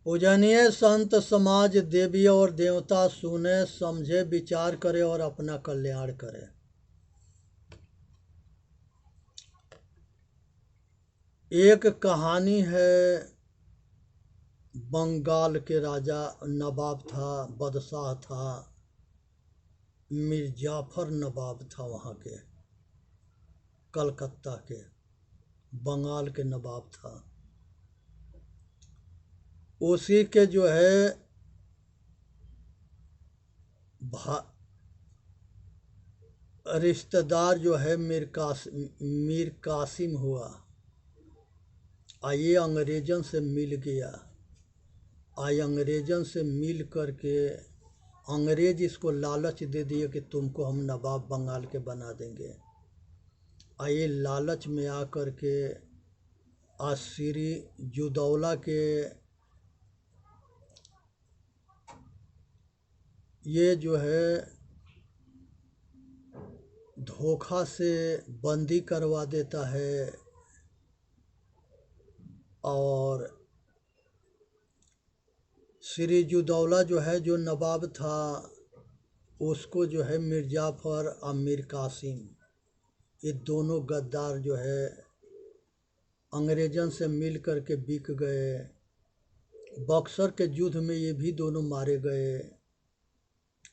पूजनीय संत समाज देवी और देवता सुने समझे विचार करे और अपना कल्याण करे। एक कहानी है, बंगाल के राजा नवाब था, बादशाह था, मिर्जाफर नवाब था, वहाँ के कलकत्ता के बंगाल के नवाब था। उसी के जो है रिश्तेदार जो है मीर कासिम हुआ। ये अंग्रेजन से मिल गया। अंग्रेजन से मिल करके अंग्रेज इसको लालच दे दिए कि तुमको हम नवाब बंगाल के बना देंगे। ये लालच में आकर के सिराजुद्दौला के ये जो है धोखा से बंदी करवा देता है और सिराजुद्दौला जो है जो नवाब था उसको जो है मिर्जाफर और मीर कासिम, ये दोनों गद्दार जो है अंग्रेजन से मिल कर के बिक गए। बक्सर के युद्ध में ये भी दोनों मारे गए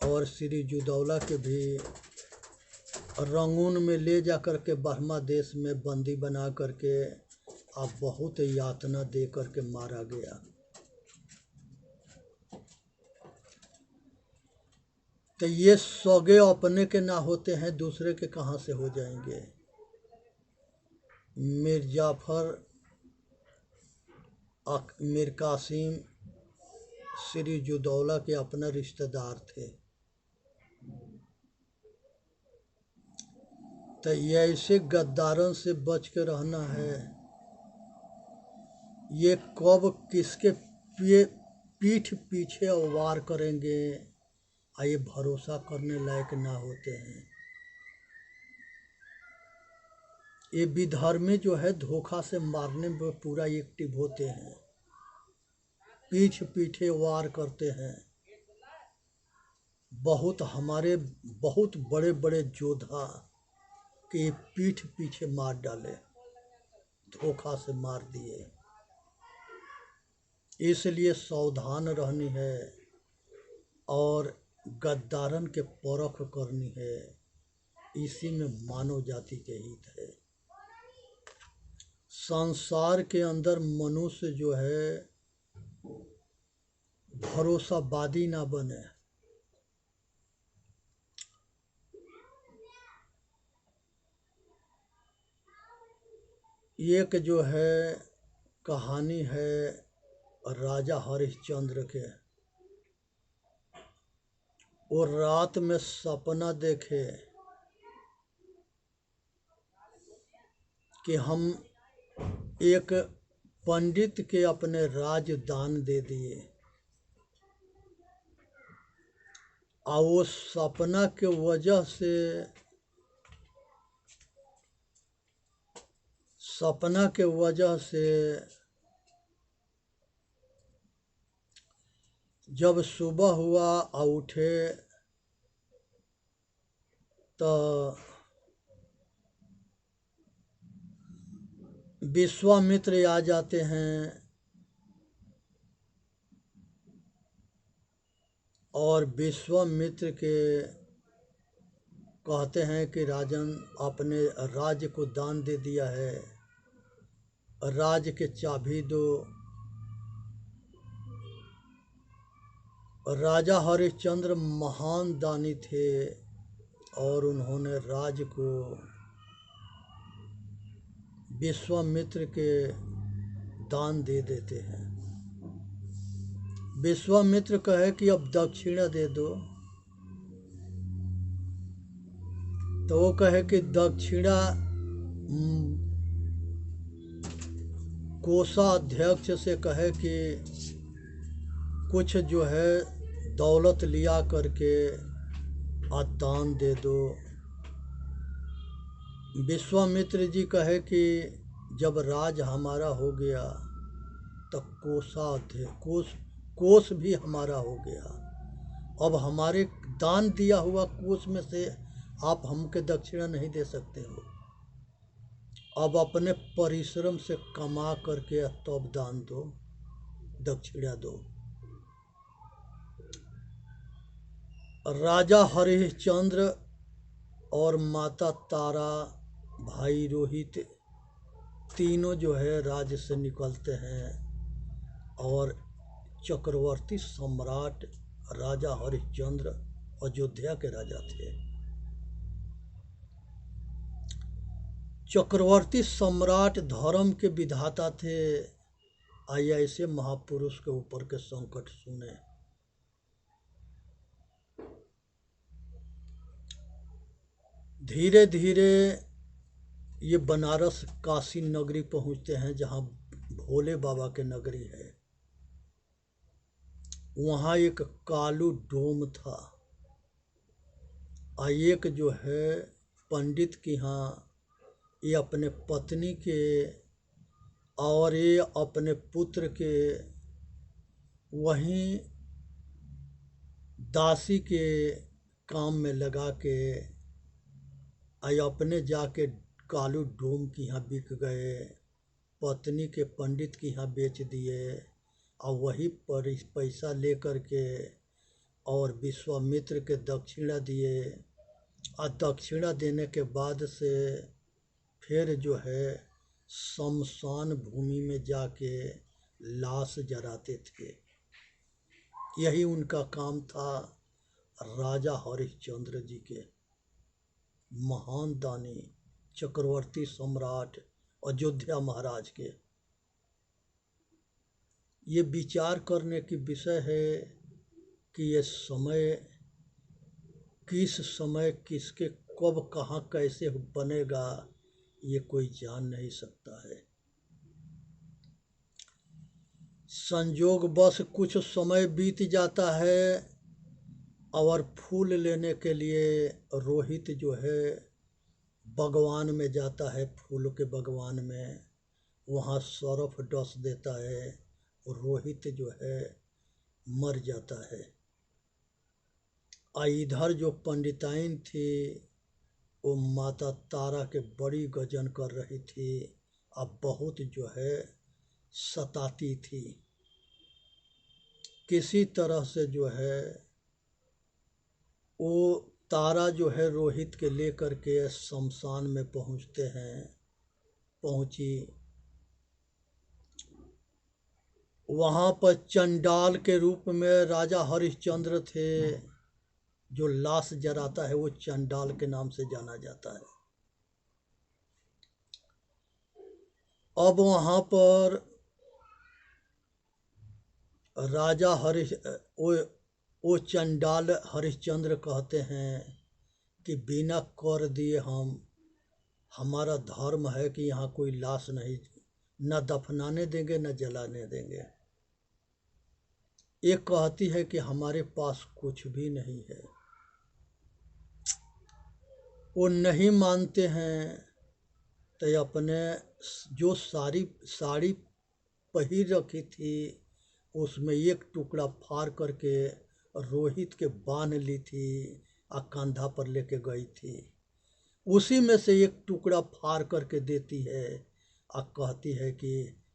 और सिराजुद्दौला के भी रंगून में ले जा कर के बर्मा देश में बंदी बना करके अब बहुत यातना दे करके मारा गया। तो ये सौगे अपने के ना होते हैं दूसरे के कहाँ से हो जाएंगे। मिर्जाफर मीर कासिम सिराजुद्दौला के अपना रिश्तेदार थे। तो ये ऐसे गद्दारों से बच के रहना है। ये कब किसके पीठ पीछे वार करेंगे ये भरोसा करने लायक ना होते हैं। ये विधर्मी जो है धोखा से मारने में पूरा एक्टिव होते हैं, पीठ पीछे वार करते हैं। हमारे बहुत बड़े बड़े योद्धा के पीठ पीछे मार डाले, धोखा से मार दिए। इसलिए सावधान रहनी है और गद्दारन के परख करनी है। इसी में मानव जाति के हित है। संसार के अंदर मनुष्य जो है भरोसावादी ना बने। एक जो है कहानी है राजा हरिश्चंद्र के। वो रात में सपना देखे कि हम एक पंडित के अपने राज दान दे दिए और वो सपना के वजह से जब सुबह हुआ और उठे तो विश्वामित्र आ जाते हैं और विश्वामित्र के कहते हैं कि राजन अपने राज्य को दान दे दिया है, राज्य के चाबी दो। राजा हरिश्चंद्र महान दानी थे और उन्होंने राज्य को विश्वामित्र के दान दे देते हैं। विश्वामित्र कहे कि अब दक्षिणा दे दो, तो वो कहे कि दक्षिणा कोषाध्यक्ष से कहे कि कुछ जो है दौलत लिया करके दान दे दो। विश्वामित्र जी कहे कि जब राज हमारा हो गया तक कोष भी हमारा हो गया। अब हमारे दान दिया हुआ कोष में से आप हमके दक्षिणा नहीं दे सकते हो। अब अपने परिश्रम से कमा करके तब दान दो, दक्षिणा दो। राजा हरिश्चंद्र और माता तारा, भाई रोहित, तीनों जो है राज्य से निकलते हैं और चक्रवर्ती सम्राट राजा हरिश्चंद्र अयोध्या के राजा थे। चक्रवर्ती सम्राट धर्म के विधाता थे। आइए ऐसे महापुरुष के ऊपर के संकट सुने। धीरे धीरे ये बनारस काशी नगरी पहुंचते हैं, जहाँ भोले बाबा के नगरी है। वहाँ एक कालू डोम था। एक जो है पंडित के यहाँ ये अपने पत्नी के और ये अपने पुत्र के वहीं दासी के काम में लगा के अपने जाके कालू डोम की यहाँ बिक गए, पत्नी के पंडित की यहाँ बेच दिए और वही पर पैसा ले कर के और विश्वामित्र के दक्षिणा दिए। और दक्षिणा देने के बाद से फिर जो है शमशान भूमि में जाके लाश जलाते थे। यही उनका काम था राजा हरिश्चंद्र जी के, महान दानी चक्रवर्ती सम्राट अयोध्या महाराज के। ये विचार करने की विषय है कि ये समय किस समय किसके कब कहाँ कैसे बनेगा, ये कोई जान नहीं सकता है। संयोगवश कुछ समय बीत जाता है और फूल लेने के लिए रोहित जो है बागवान में जाता है, फूल के बागवान में। वहाँ सरफ डस देता है, रोहित जो है मर जाता है। इधर जो पंडिताइन थी वो माता तारा के बड़ी गजन कर रही थी, अब बहुत जो है सताती थी। किसी तरह से जो है वो तारा जो है रोहित के लेकर के शमशान में पहुंची। वहाँ पर चंडाल के रूप में राजा हरिश्चंद्र थे। जो लाश जलाता है वो चंडाल के नाम से जाना जाता है। अब वहाँ पर राजा वो चंडाल हरिश्चंद्र कहते हैं कि बिना कर दिए हमारा धर्म है कि यहाँ कोई लाश नहीं, न दफनाने देंगे न जलाने देंगे। एक कहती है कि हमारे पास कुछ भी नहीं है। वो नहीं मानते हैं तो अपने जो साड़ी पहिर रखी थी उसमें एक टुकड़ा फाड़ करके रोहित के बांध ली थी और कंधा पर लेके गई थी। उसी में से एक टुकड़ा फाड़ करके देती है और कहती है कि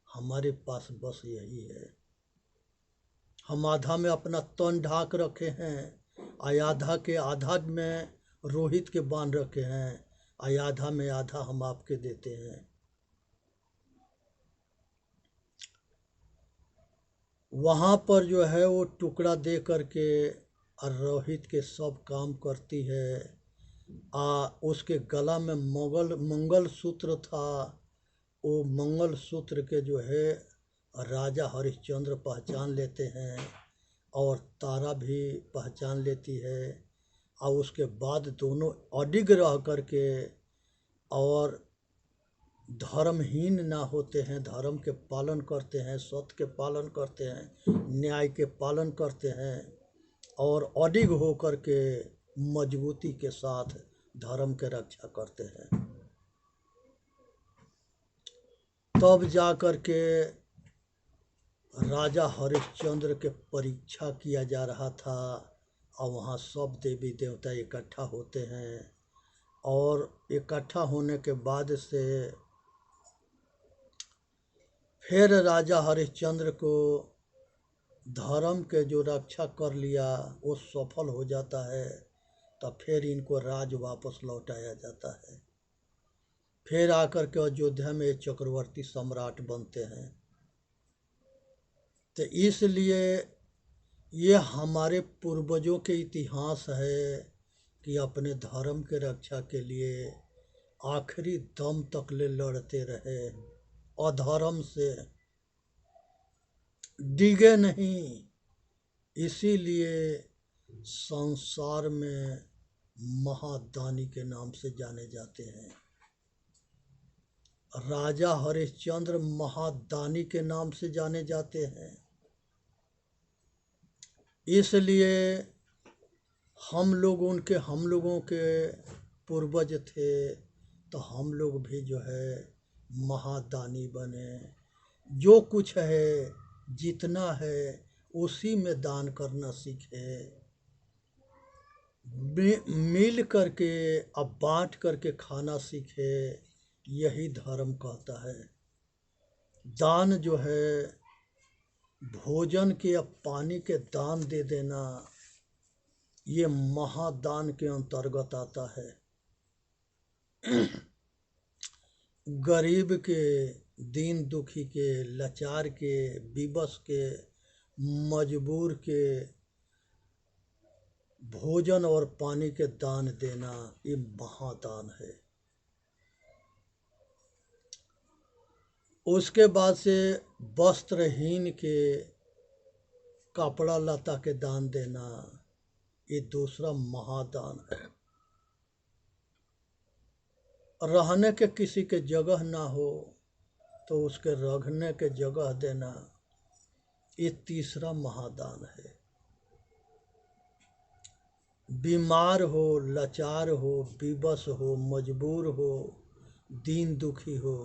हमारे पास बस यही है। हम आधा में अपना तन ढाक रखे हैं और आधा में रोहित के बांध रखे हैं और आधा में आधा हम आपके देते हैं। वहाँ पर जो है वो टुकड़ा दे करके और रोहित के सब काम करती है। उसके गला में मंगल सूत्र था। वो मंगल सूत्र के जो है राजा हरिश्चंद्र पहचान लेते हैं और तारा भी पहचान लेती है। और उसके बाद दोनों अडिग रह करके और धर्महीन ना होते हैं, धर्म के पालन करते हैं, सत्य के पालन करते हैं, न्याय के पालन करते हैं और अडिग होकर के मजबूती के साथ धर्म के रक्षा करते हैं। तब जा कर के राजा हरिश्चंद्र के परीक्षा किया जा रहा था और वहाँ सब देवी देवता इकट्ठा होते हैं और इकट्ठा होने के बाद से फिर राजा हरिश्चंद्र को धर्म के जो रक्षा कर लिया वो सफल हो जाता है, तब फिर इनको राज वापस लौटाया जाता है। फिर आकर के अयोध्या में चक्रवर्ती सम्राट बनते हैं। तो इसलिए ये हमारे पूर्वजों के इतिहास है कि अपने धर्म के रक्षा के लिए आखिरी दम तक ले लड़ते रहे, अधर्म से डिगे नहीं। इसीलिए संसार में महादानी के नाम से जाने जाते हैं। राजा हरिश्चंद्र महादानी के नाम से जाने जाते हैं। इसलिए हम लोगों के पूर्वज थे, तो हम लोग भी जो है महादानी बने। जो कुछ है, जितना है, उसी में दान करना सीखे। मिल करके अब बांट करके खाना सीखे। यही धर्म कहता है। दान जो है, भोजन के या पानी के दान दे देना, ये महादान के अंतर्गत आता है। गरीब के, दीन दुखी के, लाचार के, विवश के, मजबूर के भोजन और पानी के दान देना, ये महादान है। उसके बाद से वस्त्रहीन के कपड़ा लता के दान देना, ये दूसरा महादान है। रहने के किसी के जगह ना हो तो उसके रखने के जगह देना, ये तीसरा महादान है। बीमार हो, लाचार हो, विवश हो, मजबूर हो, दीन दुखी हो,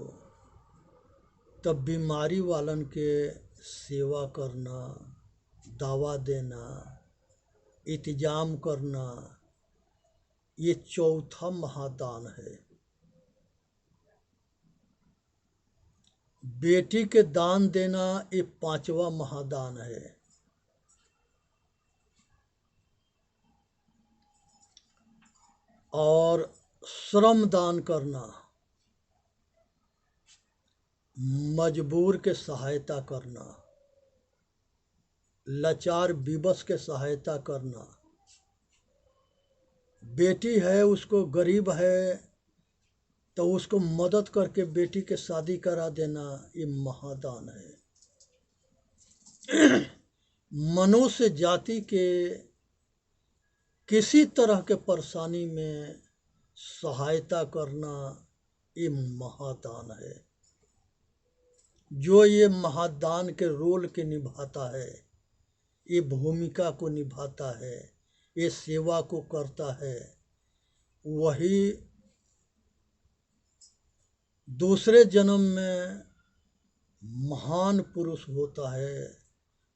तब बीमारी वालन के सेवा करना, दवा देना, इंतजाम करना, ये चौथा महादान है। बेटी के दान देना, ये पांचवा महादान है। और श्रम दान करना, मजबूर के सहायता करना, लाचार विवश के सहायता करना। बेटी है, उसको गरीब है तो उसको मदद करके बेटी के शादी करा देना, ये महादान है। मनुष्य जाति के किसी तरह के परेशानी में सहायता करना, ये महादान है। जो ये महादान के रोल के निभाता है, ये भूमिका को निभाता है, ये सेवा को करता है, वही दूसरे जन्म में महान पुरुष होता है,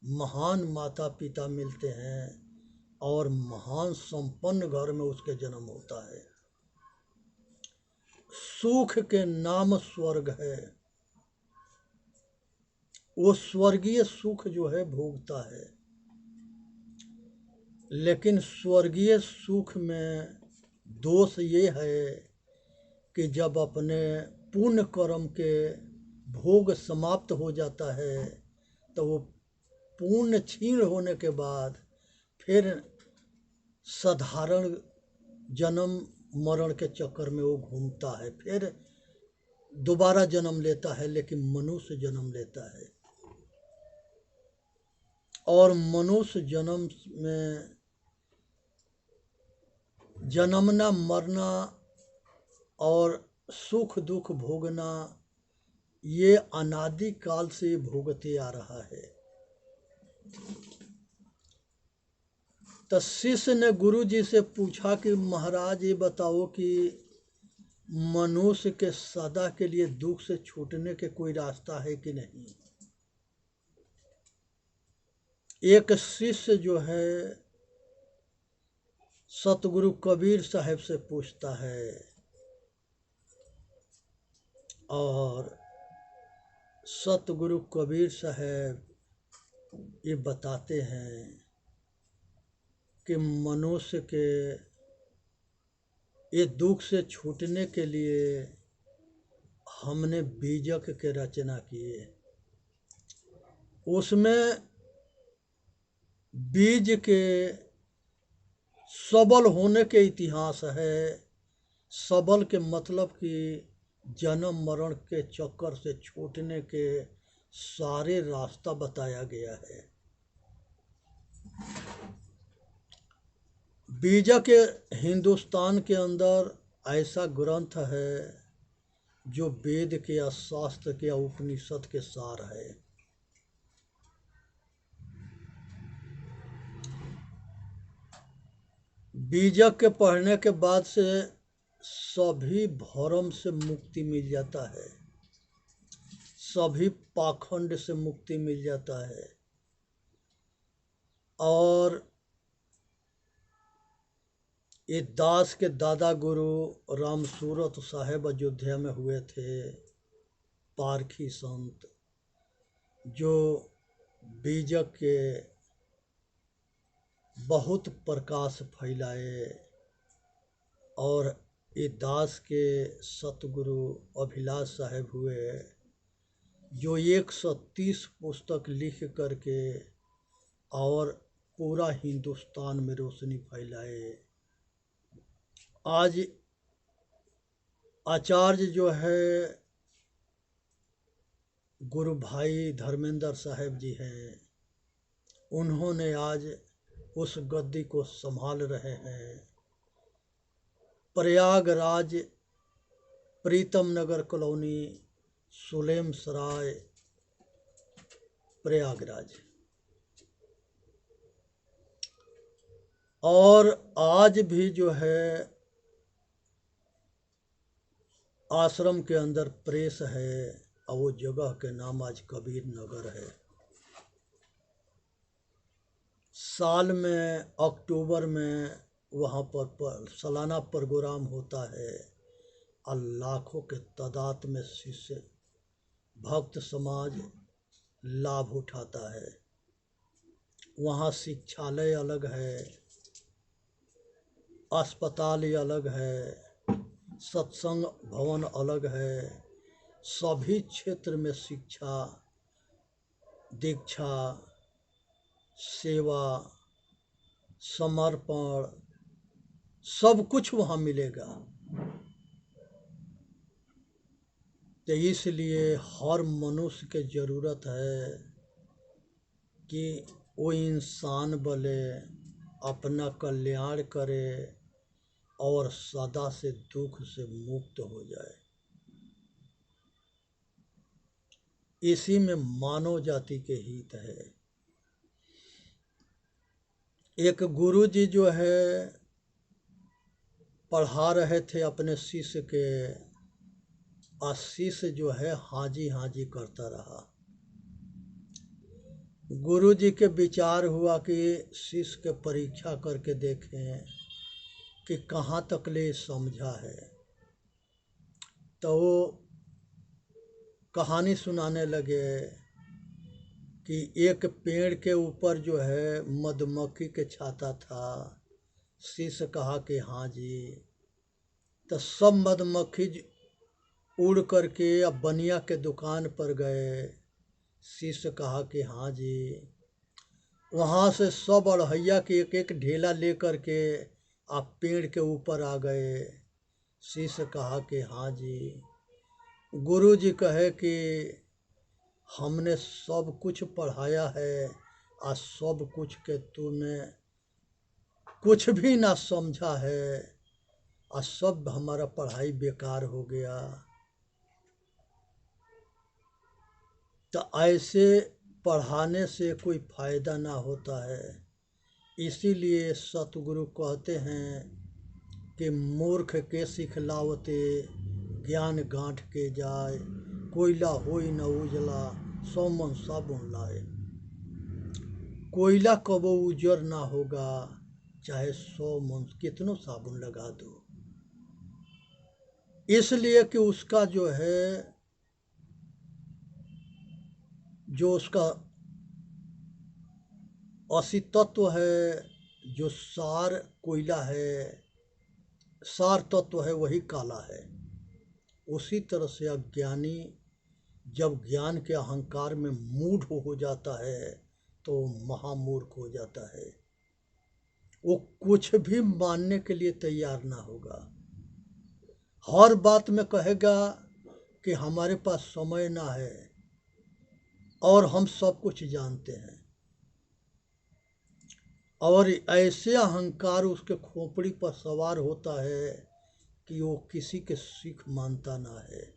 महान माता पिता मिलते हैं और महान संपन्न घर में उसके जन्म होता है। सुख के नाम स्वर्ग है, वो स्वर्गीय सुख जो है भोगता है। लेकिन स्वर्गीय सुख में दोष ये है कि जब अपने पुण्य कर्म के भोग समाप्त हो जाता है तो वो पुण्य क्षीण होने के बाद फिर साधारण जन्म मरण के चक्कर में वो घूमता है, फिर दोबारा जन्म लेता है, लेकिन मनुष्य जन्म लेता है। और मनुष्य जन्म में जन्मना, मरना और सुख दुख भोगना, ये अनादि काल से भोगते आ रहा है। तो शिष्य ने गुरु जी से पूछा कि महाराज ये बताओ कि मनुष्य के सदा के लिए दुख से छूटने के कोई रास्ता है कि नहीं। एक शिष्य जो है सतगुरु कबीर साहब से पूछता है और सतगुरु कबीर साहब ये बताते हैं कि मनुष्य के ये दुख से छूटने के लिए हमने बीजक के रचना किए। उसमें बीज के सबल होने के इतिहास है। सबल के मतलब कि जन्म मरण के चक्कर से छूटने के सारे रास्ता बताया गया है। बीजक हिंदुस्तान के अंदर ऐसा ग्रंथ है जो वेद के या शास्त्र के या उपनिषद के सार है। बीजक के पढ़ने के बाद से सभी भरम से मुक्ति मिल जाता है, सभी पाखंड से मुक्ति मिल जाता है। और ये दास के दादा गुरु राम सूरत साहेब अयोध्या में हुए थे, पारखी संत जो बीजक के बहुत प्रकाश फैलाए। और ये दास के सतगुरु अभिलाष साहेब हुए जो 130 पुस्तक लिख करके और पूरा हिंदुस्तान में रोशनी फैलाए। आज आचार्य जो है गुरु भाई धर्मेंद्र साहेब जी हैं, उन्होंने आज उस गद्दी को संभाल रहे हैं। प्रयागराज प्रीतम नगर कॉलोनी सुलेम सराय प्रयागराज। और आज भी जो है आश्रम के अंदर प्रेस है और वो जगह के नाम आज कबीर नगर है। साल में अक्टूबर में वहाँ पर सालाना प्रोग्राम होता है और लाखों के तादाद में शिष्य भक्त समाज लाभ उठाता है। वहाँ शिक्षालय अलग है, अस्पताल अलग है, सत्संग भवन अलग है। सभी क्षेत्र में शिक्षा, दीक्षा, सेवा, समर्पण सब कुछ वहाँ मिलेगा। तो इसलिए हर मनुष्य के ज़रूरत है कि वो इंसान बने, अपना कल्याण करे और सदा से दुख से मुक्त हो जाए। इसी में मानव जाति के हित है। एक गुरु जी जो है पढ़ा रहे थे अपने शिष्य के, और शिष्य जो है हाजी हाजी करता रहा। गुरु जी के विचार हुआ कि शिष्य के परीक्षा करके देखें कि कहाँ तक ले समझा है। तो वो कहानी सुनाने लगे कि एक पेड़ के ऊपर जो है मधुमक्खी के छाता था। शिष्य कहा कि हाँ जी। तो सब मधुमक्खी उड़ करके अब बनिया के दुकान पर गए। शिष्य कहा कि हाँ जी। वहाँ से सब अढ़ैया के एक एक ढेला ले करके आप पेड़ के ऊपर आ गए। शिष्य कहा कि हाँ जी। गुरु जी कहे कि हमने सब कुछ पढ़ाया है और सब कुछ के तूने कुछ भी ना समझा है और सब हमारा पढ़ाई बेकार हो गया। तो ऐसे पढ़ाने से कोई फायदा ना होता है। इसीलिए सतगुरु कहते हैं कि मूर्ख के सिखलावते ज्ञान गांठ के जाए, कोयला होई न उजला 100 मन साबुन लाए। कोयला कबो उजर ना होगा, चाहे 100 मन कितनों साबुन लगा दो। इसलिए कि उसका जो है, जो उसका असी तत्व है, जो सार कोयला है, सार तत्व है, वही काला है। उसी तरह से अज्ञानी जब ज्ञान के अहंकार में मूढ़ हो जाता है तो महामूर्ख हो जाता है। वो कुछ भी मानने के लिए तैयार ना होगा। हर बात में कहेगा कि हमारे पास समय ना है और हम सब कुछ जानते हैं। और ऐसे अहंकार उसके खोपड़ी पर सवार होता है कि वो किसी के सीख मानता ना है।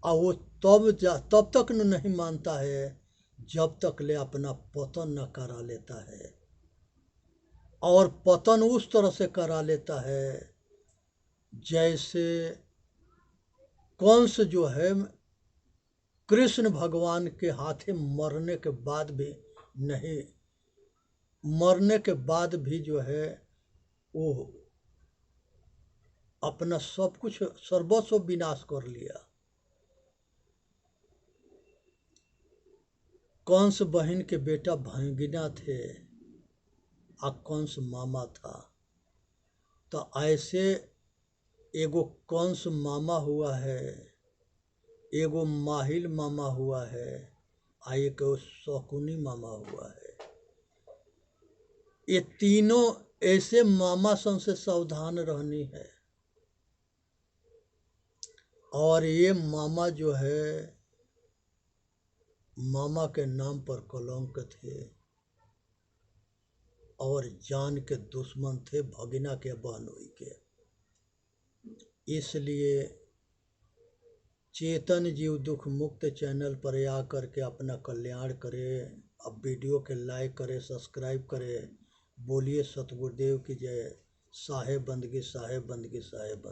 और वो तब तक नहीं मानता है जब तक ले अपना पतन न करा लेता है। और पतन उस तरह से करा लेता है जैसे कंस जो है कृष्ण भगवान के हाथे मरने के बाद भी नहीं, मरने के बाद भी जो है वो अपना सब कुछ सर्वस्व विनाश कर लिया। कंस बहन के बेटा भंगिना थे और कंस मामा था। तो ऐसे एगो कंस मामा हुआ है, एगो माहिल मामा हुआ है, और एक शकुनी मामा हुआ है। ये तीनों ऐसे मामा सन से सावधान रहनी है। और ये मामा जो है, मामा के नाम पर कलंक थे और जान के दुश्मन थे भगिना के बहनोई के। इसलिए चेतन जीव दुख मुक्त चैनल पर आकर के अपना कल्याण करे। अब वीडियो के लाइक करे, सब्सक्राइब करे। बोलिए सतगुरुदेव की जय। साहेब बंदगी, साहेब बंदगी, साहेब बंदगी।